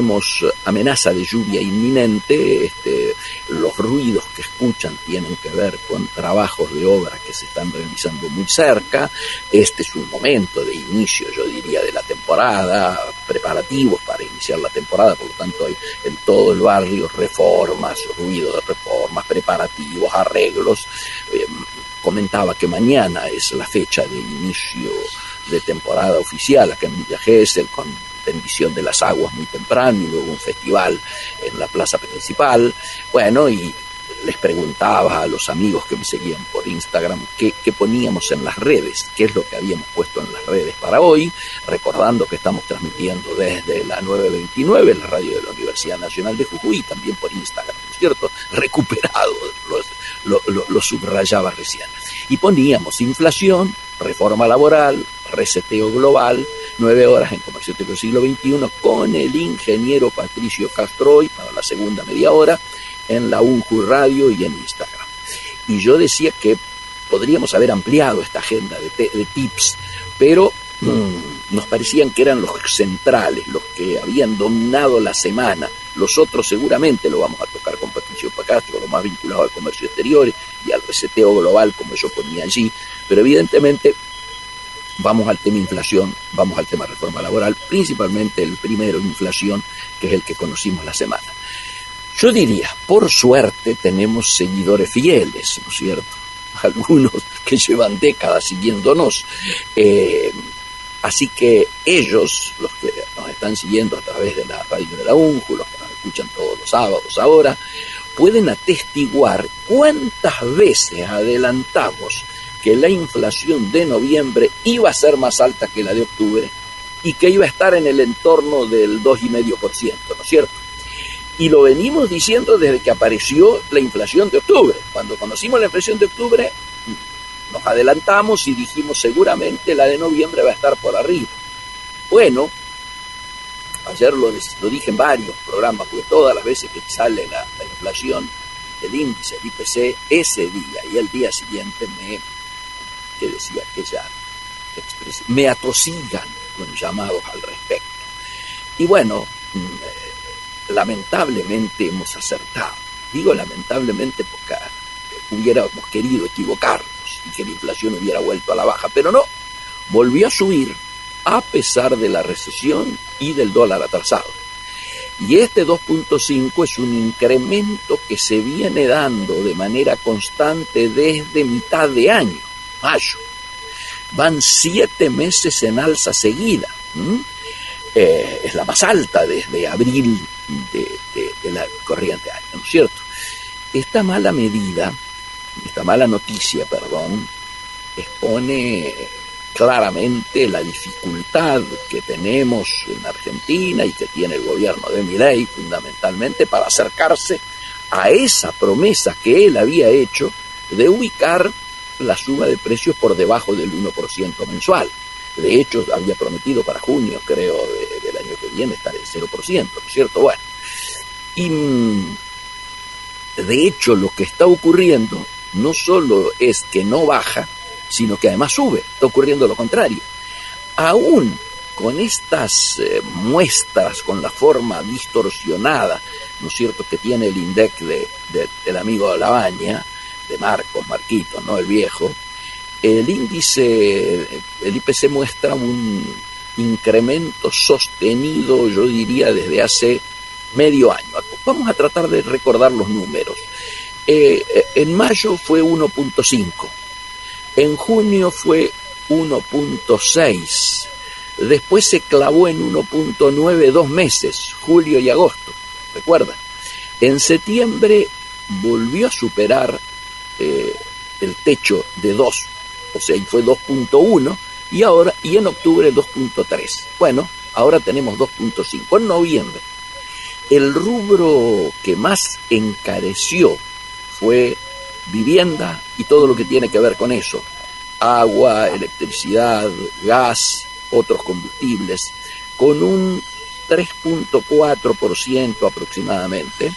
tenemos amenaza de lluvia inminente. Los ruidos que escuchan tienen que ver con trabajos de obra que se están realizando muy cerca. Este es un momento de inicio, yo diría, de la temporada, preparativos para iniciar la temporada, por lo tanto hay en todo el barrio reformas, ruido de reformas, preparativos, arreglos. Comentaba que mañana es la fecha de inicio de temporada oficial acá en Villa Gesell, con bendición de las aguas muy temprano y luego un festival en la plaza principal. Bueno, y les preguntaba a los amigos que me seguían por Instagram qué poníamos en las redes, qué es lo que habíamos puesto en las redes para hoy, recordando que estamos transmitiendo desde la 929, la radio de la Universidad Nacional de Jujuy, y también por Instagram, ¿no es cierto? Recuperado, lo subrayaba recién. Y poníamos inflación, reforma laboral, reseteo global, 9 horas en Comercio del siglo XXI, con el ingeniero Patricio Castroy para la segunda media hora, en la UNJU Radio y en Instagram. Y yo decía que podríamos haber ampliado esta agenda de tips, pero nos parecían que eran los centrales, los que habían dominado la semana. Los otros seguramente lo vamos a tocar con Patricio Castro, lo más vinculado al comercio exterior y al reseteo global, como yo ponía allí, pero evidentemente vamos al tema inflación, vamos al tema reforma laboral, principalmente el primero, inflación, que es el que conocimos la semana. Yo diría, por suerte tenemos seguidores fieles, ¿no es cierto? Algunos que llevan décadas siguiéndonos. Así que ellos, los que nos están siguiendo a través de la radio de la UNJU, los que nos escuchan todos los sábados ahora, pueden atestiguar cuántas veces adelantamos que la inflación de noviembre iba a ser más alta que la de octubre y que iba a estar en el entorno del 2,5%, ¿no es cierto? Y lo venimos diciendo desde que apareció la inflación de octubre. Cuando conocimos la inflación de octubre, nos adelantamos y dijimos seguramente la de noviembre va a estar por arriba. Bueno, ayer lo dije en varios programas, porque todas las veces que sale la inflación, el índice, el IPC, ese día y el día siguiente me atosigan con llamados al respecto. Y bueno, lamentablemente hemos acertado. Digo lamentablemente porque hubiéramos querido equivocarnos y que la inflación hubiera vuelto a la baja, pero no, volvió a subir a pesar de la recesión y del dólar atrasado. Y este 2,5 es un incremento que se viene dando de manera constante desde mitad de año, mayo. Van 7 meses en alza seguida. Es la más alta desde abril de la corriente año, ¿no es cierto? Esta mala noticia, expone claramente la dificultad que tenemos en Argentina y que tiene el gobierno de Milei fundamentalmente para acercarse a esa promesa que él había hecho de ubicar la suba de precios por debajo del 1% mensual. De hecho, había prometido para junio, creo, del año que viene estar en 0%, ¿no es cierto? Bueno, y de hecho lo que está ocurriendo no solo es que no baja, sino que además sube. Está ocurriendo lo contrario. Aún con estas muestras, con la forma distorsionada, ¿no es cierto?, que tiene el INDEC del amigo de Labaña, de Marquito, ¿no?, el viejo, el índice, el IPC muestra un incremento sostenido, yo diría, desde hace medio año. Vamos a tratar de recordar los números. En mayo fue 1,5. En junio fue 1,6. Después se clavó en 1,9 2 meses, julio y agosto. ¿Recuerdan? En septiembre volvió a superar el techo de 2, o sea, fue 2,1 y en octubre 2,3. Bueno, ahora tenemos 2,5. En noviembre, el rubro que más encareció fue vivienda y todo lo que tiene que ver con eso. Agua, electricidad, gas, otros combustibles, con un 3,4% aproximadamente.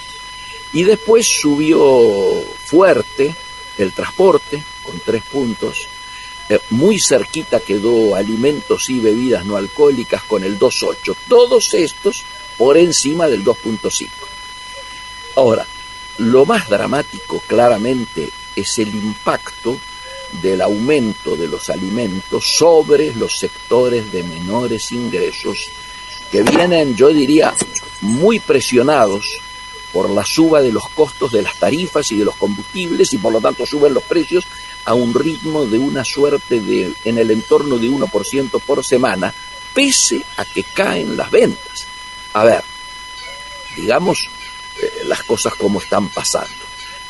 Y después subió fuerte el transporte, con 3 puntos. Muy cerquita quedó alimentos y bebidas no alcohólicas con el 2,8. Todos estos por encima del 2.5. Ahora, lo más dramático claramente es el impacto del aumento de los alimentos sobre los sectores de menores ingresos que vienen, yo diría, muy presionados por la suba de los costos de las tarifas y de los combustibles, y por lo tanto suben los precios a un ritmo de una suerte de en el entorno de 1% por semana, pese a que caen las ventas. A ver, digamos las cosas como están pasando.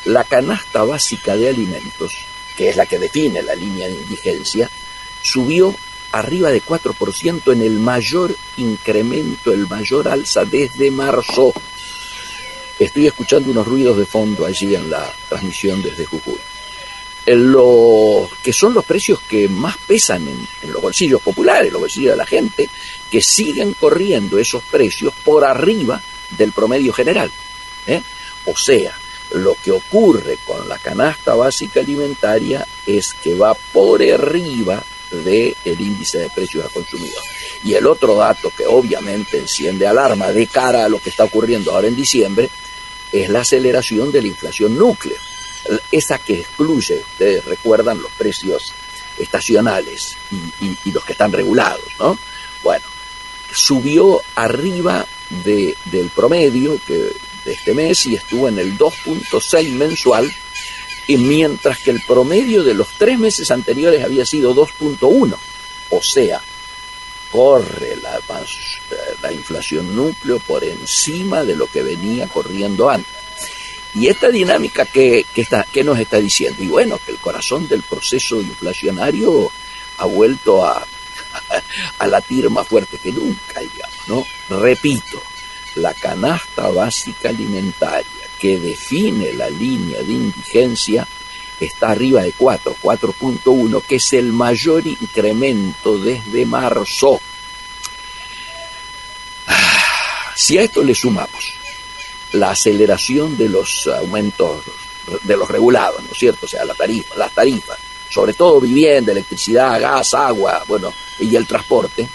La canasta básica de alimentos, que es la que define la línea de indigencia, subió arriba de 4% en el mayor incremento, el mayor alza desde marzo. Estoy escuchando unos ruidos de fondo allí en la transmisión desde Jujuy. Lo que son los precios que más pesan en los bolsillos populares, los bolsillos de la gente, que siguen corriendo esos precios por arriba del promedio general. O sea, lo que ocurre con la canasta básica alimentaria es que va por arriba del índice de precios al consumidor. Y el otro dato que obviamente enciende alarma de cara a lo que está ocurriendo ahora en diciembre es la aceleración de la inflación núcleo, esa que excluye, ustedes recuerdan, los precios estacionales y los que están regulados, ¿no? Bueno, subió arriba del promedio de este mes y estuvo en el 2.6 mensual, y mientras que el promedio de los 3 meses anteriores había sido 2.1. O sea, corre la inflación núcleo por encima de lo que venía corriendo antes. Y esta dinámica ¿qué nos está diciendo? Y bueno, que el corazón del proceso inflacionario ha vuelto a latir más fuerte que nunca, digamos, ¿no? Repito, la canasta básica alimentaria que define la línea de indigencia está arriba de 4.1, que es el mayor incremento desde marzo. Si a esto le sumamos la aceleración de los aumentos de los regulados, ¿no es cierto? O sea, las tarifas, sobre todo vivienda, electricidad, gas, agua, bueno, y el transporte,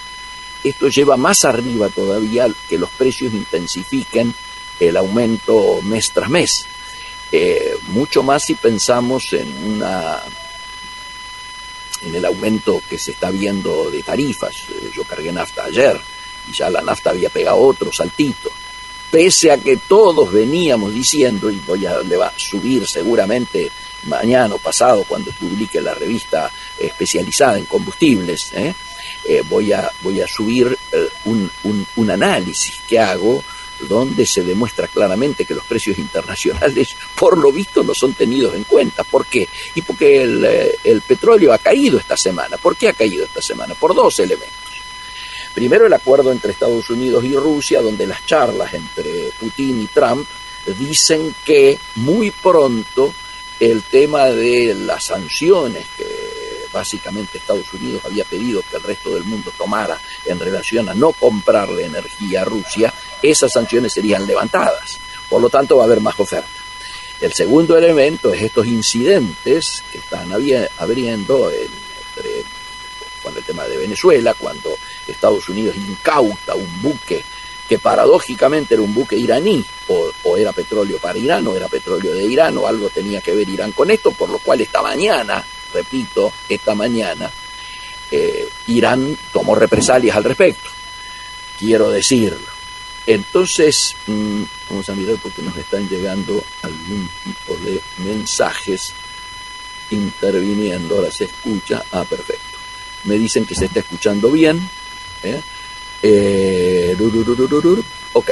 esto lleva más arriba todavía que los precios intensifiquen el aumento mes tras mes. Mucho más si pensamos en el aumento que se está viendo de tarifas. Yo cargué nafta ayer y ya la nafta había pegado otro saltito. Pese a que todos veníamos diciendo, y le va a subir seguramente mañana o pasado cuando publique la revista especializada en combustibles, voy a subir un análisis que hago donde se demuestra claramente que los precios internacionales, por lo visto, no son tenidos en cuenta. ¿Por qué? Y porque el petróleo ha caído esta semana. ¿Por qué ha caído esta semana? Por 2 elementos. Primero, el acuerdo entre Estados Unidos y Rusia, donde las charlas entre Putin y Trump dicen que muy pronto el tema de las sanciones que básicamente Estados Unidos había pedido que el resto del mundo tomara en relación a no comprarle energía a Rusia, esas sanciones serían levantadas. Por lo tanto, va a haber más oferta. El segundo elemento es estos incidentes que están habiendo con el tema de Venezuela, cuando Estados Unidos incauta un buque que paradójicamente era un buque iraní, o era petróleo para Irán, o era petróleo de Irán, o algo tenía que ver Irán con esto, por lo cual esta mañana, Irán tomó represalias al respecto, quiero decirlo. Entonces, vamos a mirar porque nos están llegando algún tipo de mensajes interviniendo. Ahora se escucha, perfecto. Me dicen que se está escuchando bien. Ok,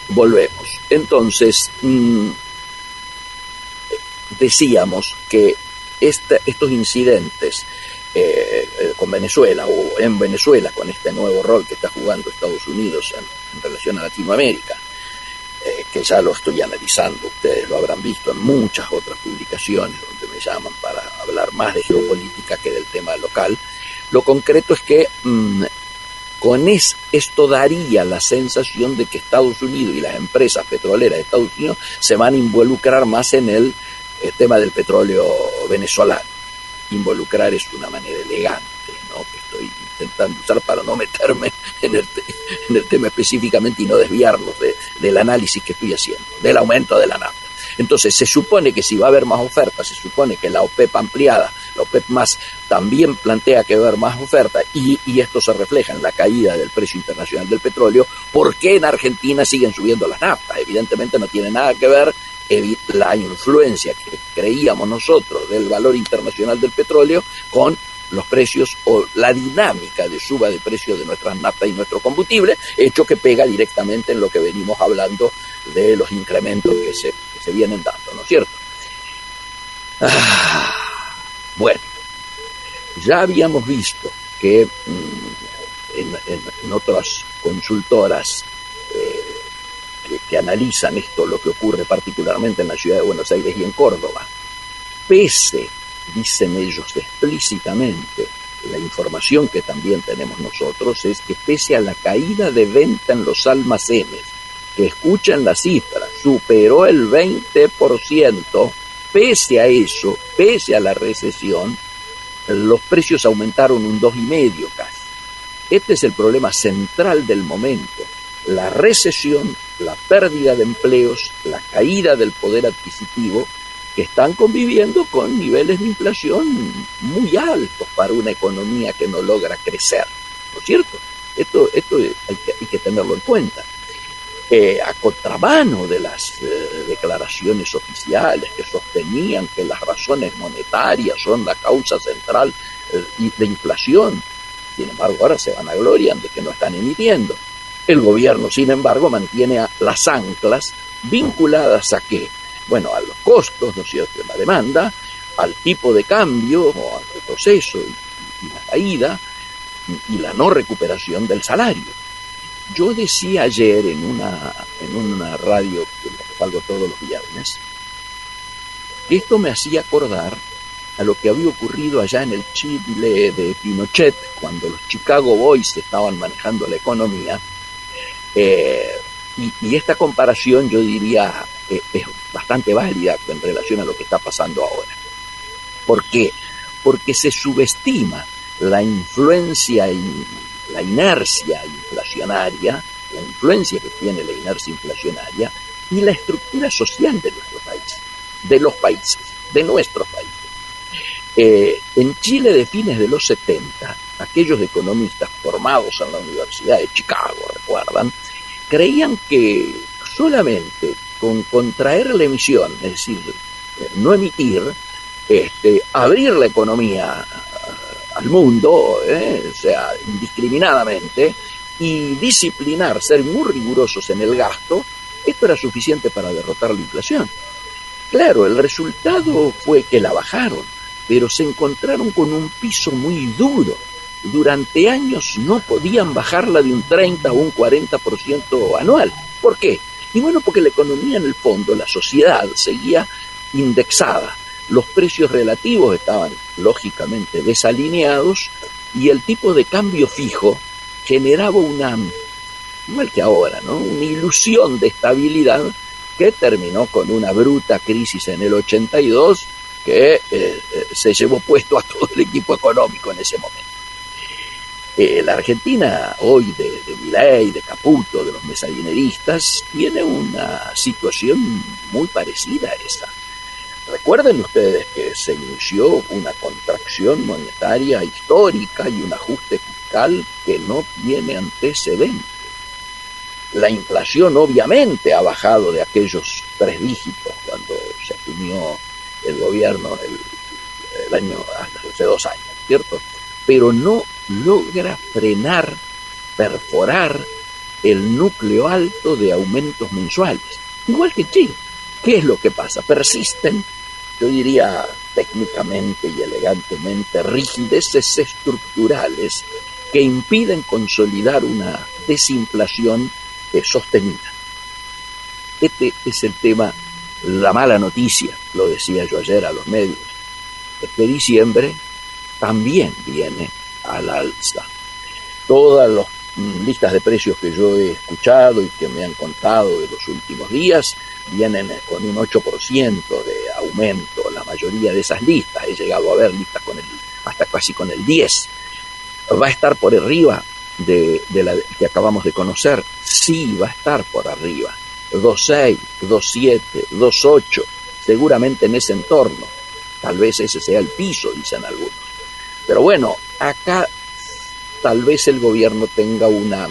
volvemos. Entonces, decíamos que estos incidentes con Venezuela, o en Venezuela, con este nuevo rol que está jugando Estados Unidos en relación a Latinoamérica, que ya lo estoy analizando, ustedes lo habrán visto en muchas otras publicaciones donde me llaman para hablar más de geopolítica que del tema local. Lo concreto es que esto daría la sensación de que Estados Unidos y las empresas petroleras de Estados Unidos se van a involucrar más en el tema del petróleo venezolano. Involucrar es una manera elegante, ¿no? Que estoy estoy intentando usar para no meterme en el tema específicamente y no desviarnos del análisis que estoy haciendo, del aumento de la nafta. Entonces se supone que si va a haber más oferta, se supone que la OPEP ampliada, la OPEP más, también plantea que va a haber más oferta y esto se refleja en la caída del precio internacional del petróleo. ¿Por qué en Argentina siguen subiendo las naftas? Evidentemente no tiene nada que ver la influencia que creíamos nosotros del valor internacional del petróleo con los precios o la dinámica de suba de precios de nuestras naftas y nuestro combustible, hecho que pega directamente en lo que venimos hablando de los incrementos que se vienen dando, ¿no es cierto? Bueno, ya habíamos visto que en otras consultoras que analizan esto, lo que ocurre particularmente en la ciudad de Buenos Aires y en Córdoba, pese, dicen ellos explícitamente, la información que también tenemos nosotros es que pese a la caída de venta en los almacenes, que escuchen la cifra, superó el 20%, pese a eso, pese a la recesión, los precios aumentaron un 2,5% casi. Este es el problema central del momento: la recesión, la pérdida de empleos, la caída del poder adquisitivo, que están conviviendo con niveles de inflación muy altos para una economía que no logra crecer, ¿no es cierto? Esto hay que tenerlo en cuenta. A contramano de las declaraciones oficiales que sostenían que las razones monetarias son la causa central de inflación, sin embargo ahora se vanaglorian de que no están emitiendo. El gobierno, sin embargo, mantiene las anclas vinculadas a qué? Bueno, a los costos, ¿no es cierto?, de la demanda, al tipo de cambio, o al retroceso y la caída, y la no recuperación del salario. Yo decía ayer en una radio que salgo todos los viernes, que esto me hacía acordar a lo que había ocurrido allá en el Chile de Pinochet, cuando los Chicago Boys estaban manejando la economía. Y esta comparación, yo diría, es bastante válida en relación a lo que está pasando ahora. ¿Por qué? Porque se subestima la influencia y la inercia inflacionaria, la influencia que tiene la inercia inflacionaria y la estructura social de nuestro país, de los países, de nuestros países. En Chile de fines de los 70, aquellos economistas formados en la Universidad de Chicago, recuerdan, creían que solamente con contraer la emisión, es decir, no emitir, abrir la economía al mundo, o sea, indiscriminadamente, y disciplinar, ser muy rigurosos en el gasto, esto era suficiente para derrotar la inflación. Claro, el resultado fue que la bajaron, pero se encontraron con un piso muy duro. Durante años no podían bajarla de un 30 o un 40% anual. ¿Por qué? Y bueno, porque la economía en el fondo, la sociedad, seguía indexada. Los precios relativos estaban lógicamente desalineados y el tipo de cambio fijo generaba igual que ahora, ¿no?, una ilusión de estabilidad que terminó con una bruta crisis en el 82 que se llevó puesto a todo el equipo económico en ese momento. La Argentina hoy de Milei, de Caputo, de los mesadineristas, tiene una situación muy parecida a esa. Recuerden ustedes que se inició una contracción monetaria histórica y un ajuste fiscal que no tiene antecedentes. La inflación obviamente ha bajado de aquellos 3 dígitos cuando se asumió el gobierno el año hace 2 años, ¿cierto? Pero no logra frenar, perforar el núcleo alto de aumentos mensuales. Igual que Chile. ¿Qué es lo que pasa? Persisten, yo diría técnicamente y elegantemente, rigideces estructurales que impiden consolidar una desinflación sostenida. Este es el tema, la mala noticia, lo decía yo ayer a los medios. Este diciembre también viene al alza. Todas las listas de precios que yo he escuchado y que me han contado de los últimos días vienen con un 8% de aumento. La mayoría de esas listas, he llegado a ver listas hasta casi con el 10%. ¿Va a estar por arriba de la que acabamos de conocer? Sí, va a estar por arriba. 2.6, 2.7, 2.8, seguramente en ese entorno. Tal vez ese sea el piso, dicen algunos. Pero bueno, acá tal vez el gobierno tenga una,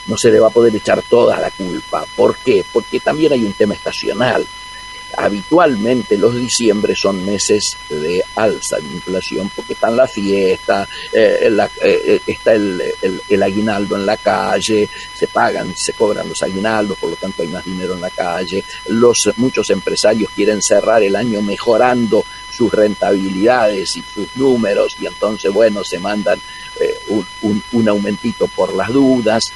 no se le va a poder echar toda la culpa. ¿Por qué? Porque también hay un tema estacional. Habitualmente los diciembre son meses de alza de inflación porque están la fiesta, está el aguinaldo en la calle, se cobran los aguinaldos, por lo tanto hay más dinero en la calle. Muchos empresarios quieren cerrar el año mejorando sus rentabilidades y sus números, y entonces, bueno, se mandan un aumentito por las dudas.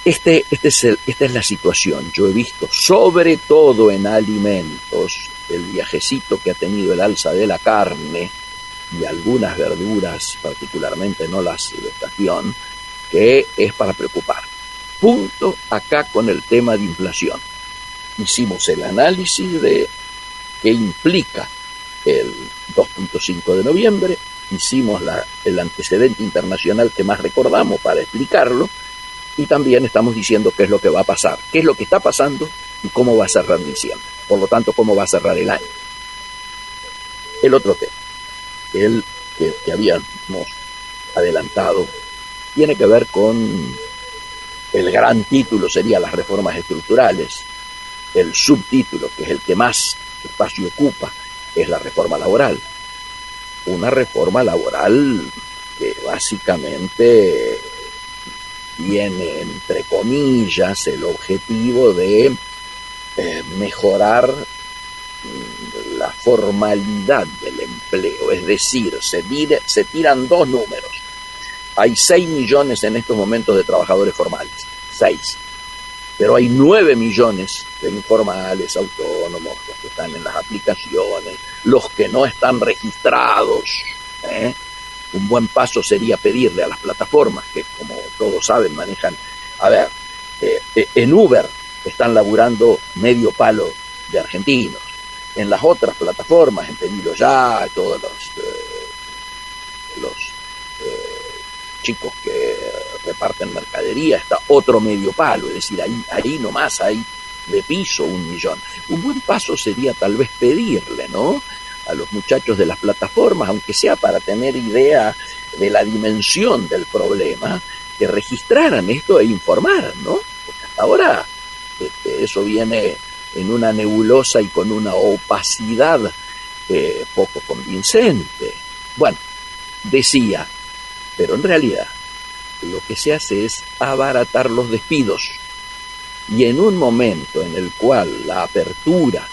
Esta es la situación. Yo he visto, sobre todo en alimentos, el viajecito que ha tenido el alza de la carne y algunas verduras, particularmente no las de estación, que es para preocupar. Punto acá con el tema de inflación. Hicimos el análisis de qué implica el 2.5 de noviembre, hicimos el antecedente internacional que más recordamos para explicarlo, y también estamos diciendo qué es lo que va a pasar, qué es lo que está pasando y cómo va a cerrar diciembre. Por lo tanto, cómo va a cerrar el año. El otro tema, el que habíamos adelantado, tiene que ver con el gran título, sería las reformas estructurales. El subtítulo, que es el que más espacio ocupa, es la reforma laboral. Una reforma laboral que básicamente tiene, entre comillas, el objetivo de mejorar la formalidad del empleo, es decir, se tiran dos números. Hay 6 millones en estos momentos de trabajadores formales, 6, pero hay 9 millones de informales, autónomos, los que están en las aplicaciones, los que no están registrados. Un buen paso sería pedirle a las plataformas, que como todos saben manejan, en Uber están laburando medio palo de argentinos, en las otras plataformas, en Pedido Ya, todos los chicos que reparten mercadería, está otro medio palo, es decir, ahí nomás hay de piso 1 millón. Un buen paso sería tal vez pedirle, ¿no?, a los muchachos de las plataformas, aunque sea para tener idea de la dimensión del problema, que registraran esto e informaran, ¿no? Porque hasta ahora eso viene en una nebulosa y con una opacidad poco convincente. Bueno, decía, pero en realidad lo que se hace es abaratar los despidos, y en un momento en el cual la apertura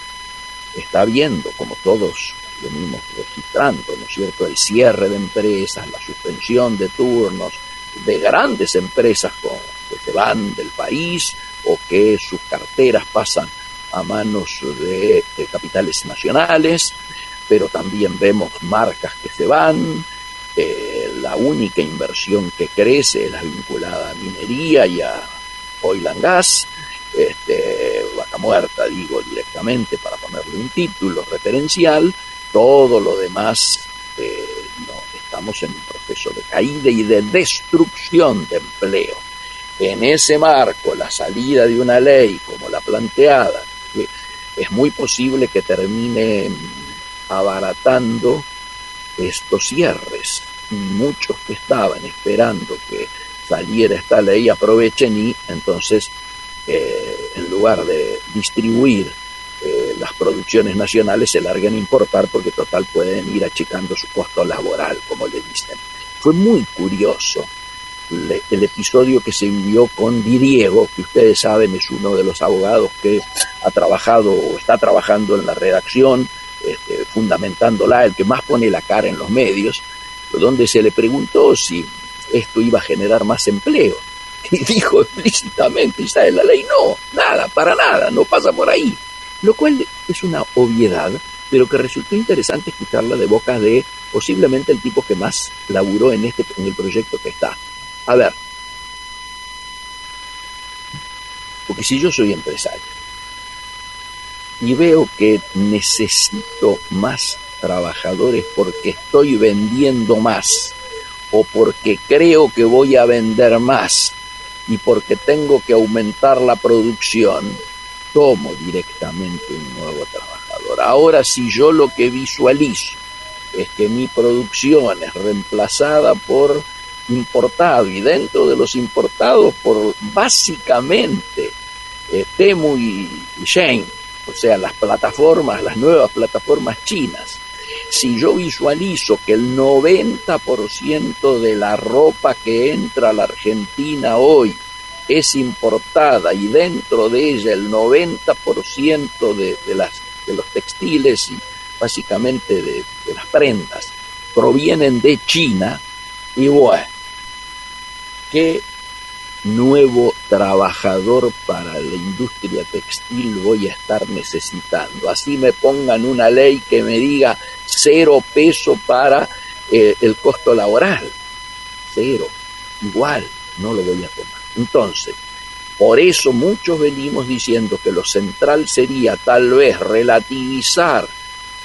está viendo, como todos venimos registrando, ¿no es cierto?, el cierre de empresas, la suspensión de turnos de grandes empresas que se van del país o que sus carteras pasan a manos de capitales nacionales, pero también vemos marcas que se van. La única inversión que crece es la vinculada a minería y a oil and gas, Vaca Muerta, digo directamente para ponerle un título referencial. Todo lo demás, no, estamos en un proceso de caída y de destrucción de empleo. En ese marco, la salida de una ley como la planteada, que es muy posible que termine abaratando estos cierres, y muchos que estaban esperando que saliera esta ley aprovechen y entonces en lugar de distribuir las producciones nacionales, se larguen a importar, porque total pueden ir achicando su costo laboral, como le dicen. Fue muy curioso el episodio que se vivió con Di Diego, que ustedes saben es uno de los abogados que ha trabajado o está trabajando en la redacción, fundamentándola, el que más pone la cara en los medios, donde se le preguntó si esto iba a generar más empleo. Y dijo explícitamente, ¿sabe la ley? No, nada, para nada, no pasa por ahí. Lo cual es una obviedad, pero que resultó interesante escucharla de boca de posiblemente el tipo que más laburó en el proyecto que está. A ver, porque si yo soy empresario y veo que necesito más trabajadores porque estoy vendiendo más o porque creo que voy a vender más y porque tengo que aumentar la producción, tomo directamente un nuevo trabajador. Ahora, si yo lo que visualizo es que mi producción es reemplazada por importado y dentro de los importados por básicamente Temu y Shein, o sea, las nuevas plataformas chinas. Si yo visualizo que el 90% de la ropa que entra a la Argentina hoy es importada y dentro de ella el 90% de los textiles y básicamente de las prendas provienen de China, y bueno, ¿qué nuevo trabajador para la industria textil voy a estar necesitando? Así me pongan una ley que me diga 0 pesos para el costo laboral. 0. Igual no lo voy a tomar. Entonces, por eso muchos venimos diciendo que lo central sería tal vez relativizar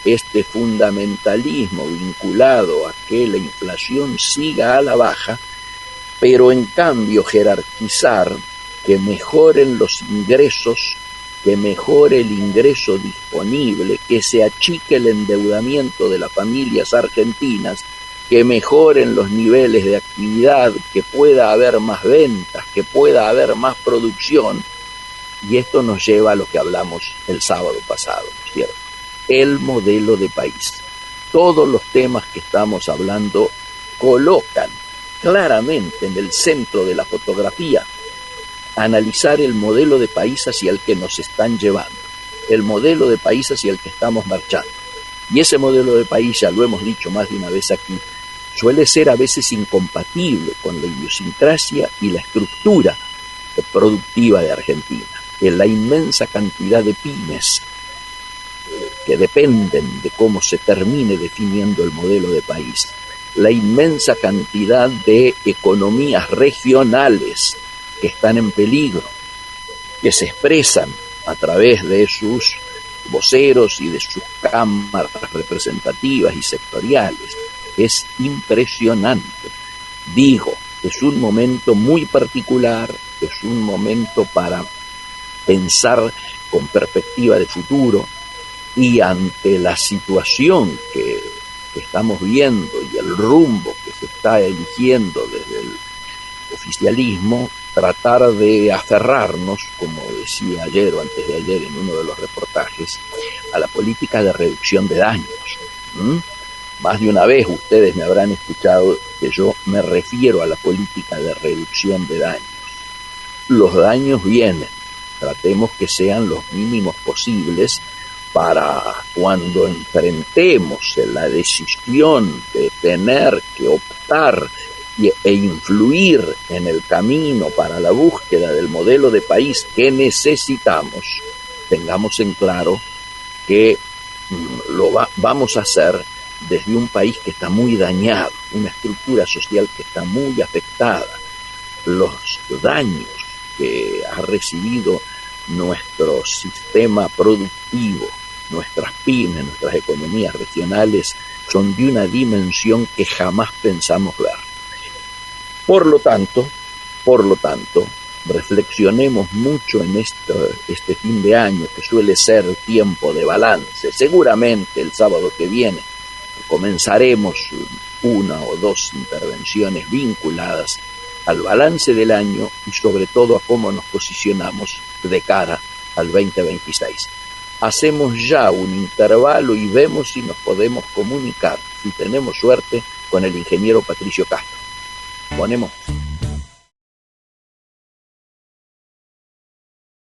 este fundamentalismo vinculado a que la inflación siga a la baja, pero en cambio jerarquizar, que mejoren los ingresos, que mejore el ingreso disponible, que se achique el endeudamiento de las familias argentinas, que mejoren los niveles de actividad, que pueda haber más ventas, que pueda haber más producción. Y esto nos lleva a lo que hablamos el sábado pasado, ¿no es cierto? El modelo de país. Todos los temas que estamos hablando colocan claramente en el centro de la fotografía analizar el modelo de país hacia el que nos están llevando, el modelo de país hacia el que estamos marchando. Y ese modelo de país, ya lo hemos dicho más de una vez aquí, suele ser a veces incompatible con la idiosincrasia y la estructura productiva de Argentina. En la inmensa cantidad de pymes que dependen de cómo se termine definiendo el modelo de país, la inmensa cantidad de economías regionales que están en peligro, que se expresan a través de sus voceros y de sus cámaras representativas y sectoriales. Es impresionante. Digo, es un momento muy particular, es un momento para pensar con perspectiva de futuro, y ante la situación que estamos viendo y el rumbo que se está eligiendo desde el oficialismo, tratar de aferrarnos, como decía ayer o antes de ayer en uno de los reportajes, a la política de reducción de daños. Más de una vez ustedes me habrán escuchado que yo me refiero a la política de reducción de daños. Los daños vienen, tratemos que sean los mínimos posibles para cuando enfrentemos la decisión de tener que optar e influir en el camino para la búsqueda del modelo de país que necesitamos, tengamos en claro que vamos a hacer desde un país que está muy dañado, una estructura social que está muy afectada. Los daños que ha recibido nuestro sistema productivo, nuestras pymes, nuestras economías regionales, son de una dimensión que jamás pensamos ver. Por lo tanto, reflexionemos mucho en este fin de año, que suele ser tiempo de balance. Seguramente el sábado que viene comenzaremos 1 o 2 intervenciones vinculadas al balance del año y sobre todo a cómo nos posicionamos de cara al 2026. Hacemos ya un intervalo y vemos si nos podemos comunicar, si tenemos suerte, con el ingeniero Patricio Castro. Ponemos